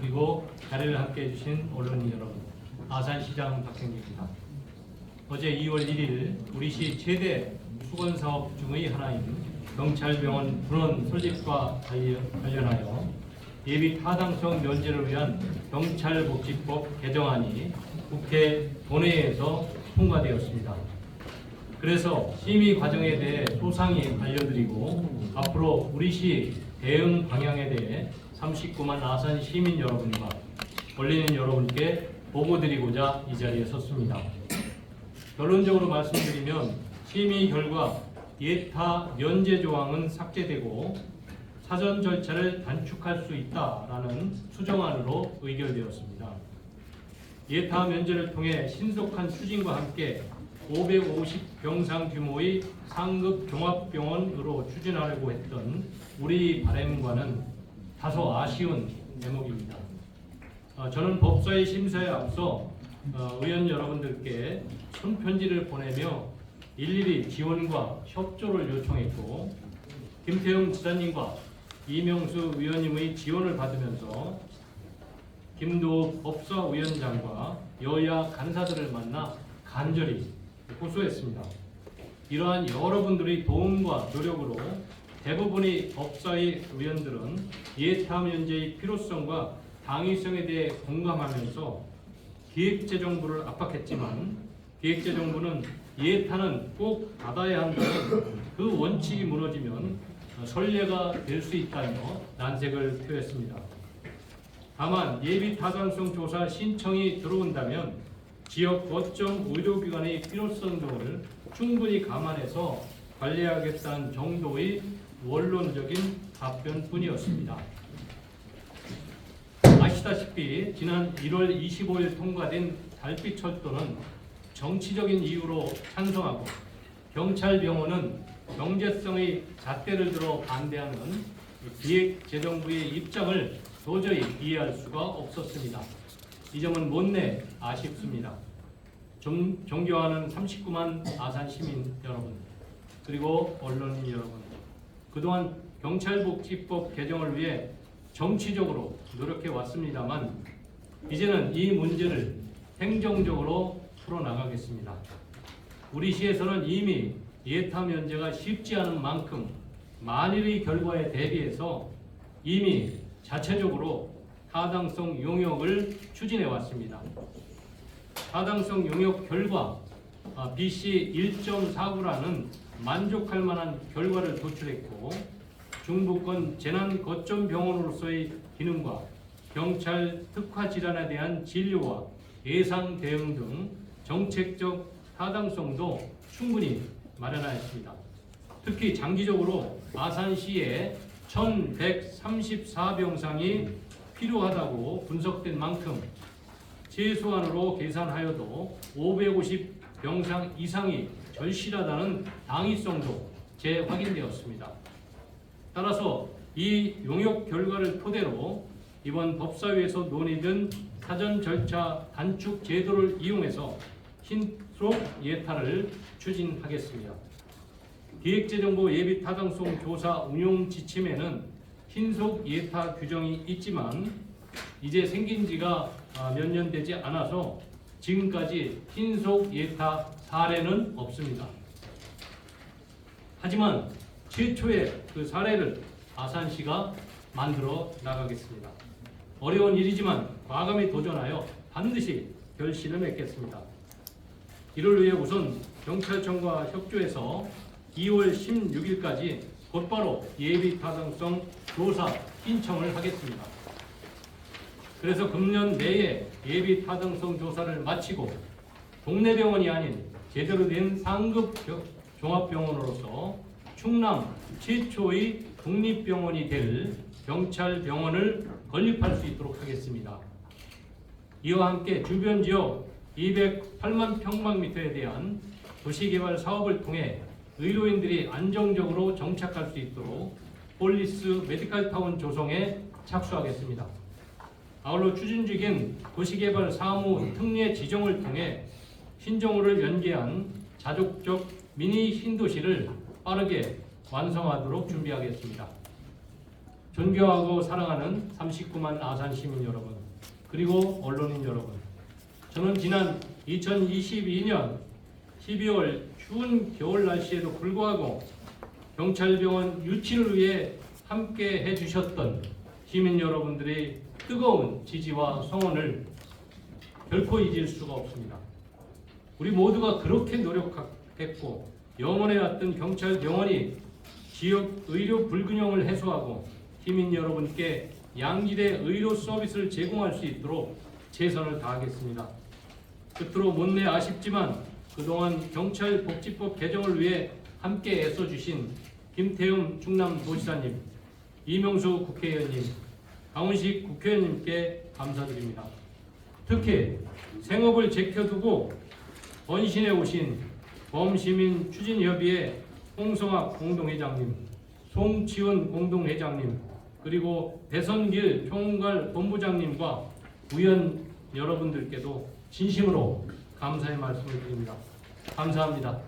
그리고 자리를 함께 해주신 언론인 여러분, 아산시장 박생기입니다. 어제 2월 1일 우리시 최대 수건사업 중의 하나인 경찰병원 분원 설립과 관련하여 예비 타당성 면제를 위한 경찰복지법 개정안이 국회 본회의에서 통과되었습니다. 그래서 심의 과정에 대해 소상히 알려드리고 앞으로 우리시 대응 방향에 대해 39만 아산 시민 여러분과 언론인 여러분께 보고드리고자 이 자리에 섰습니다. 결론적으로 말씀드리면 심의 결과 예타 면제 조항은 삭제되고 사전 절차를 단축할 수 있다라는 수정안으로 의결되었습니다. 예타 면제를 통해 신속한 추진과 함께 550병상 규모의 상급 종합병원으로 추진하려고 했던 우리 바람과는 다소 아쉬운 대목입니다. 저는 법사위 심사에 앞서 의원 여러분들께 손편지를 보내며 일일이 지원과 협조를 요청했고 김태형 지사님과 이명수 의원님의 지원을 받으면서 김도읍 법사위원장과 여야 간사들을 만나 간절히 호소했습니다. 이러한 여러분들의 도움과 노력으로 대부분의 법사위 의원들은 예타 면제의 필요성과 당위성에 대해 공감하면서 기획재정부를 압박했지만 기획재정부는 예타는 꼭 받아야 한다는 그 원칙이 무너지면 선례가 될 수 있다며 난색을 표했습니다. 다만 예비 타당성 조사 신청이 들어온다면 지역 거점 의료기관의 필요성 등을 충분히 감안해서 관리하겠다는 정도의 원론적인 답변뿐이었습니다. 아시다시피 지난 1월 25일 통과된 달빛철도는 정치적인 이유로 찬성하고 경찰병원은 경제성의 잣대를 들어 반대하는 기획재정부의 입장을 도저히 이해할 수가 없었습니다. 이 점은 못내 아쉽습니다. 존경하는 39만 아산 시민 여러분, 그리고 언론인 여러분, 그동안 경찰복지법 개정을 위해 정치적으로 노력해 왔습니다만 이제는 이 문제를 행정적으로 풀어나가겠습니다. 우리 시에서는 이미 예타 면제가 쉽지 않은 만큼 만일의 결과에 대비해서 이미 자체적으로 타당성 용역을 추진해 왔습니다. 타당성 용역 결과 BC 1.49라는 만족할 만한 결과를 도출했고 중부권 재난 거점 병원으로서의 기능과 경찰 특화 질환에 대한 진료와 예상 대응 등 정책적 타당성도 충분히 마련하였습니다. 특히 장기적으로 아산시에 1134병상이 필요하다고 분석된 만큼 최소한으로 계산하여도 550병상 이상이 절실하다는 당위성도 재확인되었습니다. 따라서 이 용역 결과를 토대로 이번 법사위에서 논의된 사전 절차 단축 제도를 이용해서 신속 예타를 추진하겠습니다. 기획재정부 예비 타당성 조사 운용 지침에는 신속 예타 규정이 있지만 이제 생긴 지가 몇 년 되지 않아서 지금까지 신속 예타 사례는 없습니다. 하지만 최초의 그 사례를 아산시가 만들어 나가겠습니다. 어려운 일이지만 과감히 도전하여 반드시 결실을 맺겠습니다. 이를 위해 우선 경찰청과 협조해서 2월 16일까지 곧바로 예비 타당성 조사 신청을 하겠습니다. 그래서 금년 내에 예비 타당성 조사를 마치고 동네 병원이 아닌 제대로 된 상급 종합병원으로서 충남 최초의 국립병원이 될 경찰병원을 건립할 수 있도록 하겠습니다. 이와 함께 주변 지역 208만 평방미터에 대한 도시개발 사업을 통해 의료인들이 안정적으로 정착할 수 있도록 폴리스 메디컬타운 조성에 착수하겠습니다. 아울러 추진 중인 도시개발 사무 특례 지정을 통해 신정호를 연계한 자족적 미니 신도시를 빠르게 완성하도록 준비하겠습니다. 존경하고 사랑하는 39만 아산 시민 여러분, 그리고 언론인 여러분, 저는 지난 2022년 12월 추운 겨울 날씨에도 불구하고 경찰병원 유치를 위해 함께 해주셨던 시민 여러분들의 뜨거운 지지와 성원을 결코 잊을 수가 없습니다. 우리 모두가 그렇게 노력했고 영원해왔던 경찰병원이 지역 의료 불균형을 해소하고 시민 여러분께 양질의 의료 서비스를 제공할 수 있도록 최선을 다하겠습니다. 끝으로 못내 아쉽지만 그동안 경찰복지법 개정을 위해 함께 애써주신 김태흠 충남도지사님, 이명수 국회의원님, 강훈식 국회의원님께 감사드립니다. 특히 생업을 제껴두고 번신해 오신 범시민 추진협의회 홍성학 공동회장님, 송치훈 공동회장님, 그리고 배선길 총괄 본부장님과 의원 여러분들께도 진심으로 감사의 말씀을 드립니다. 감사합니다.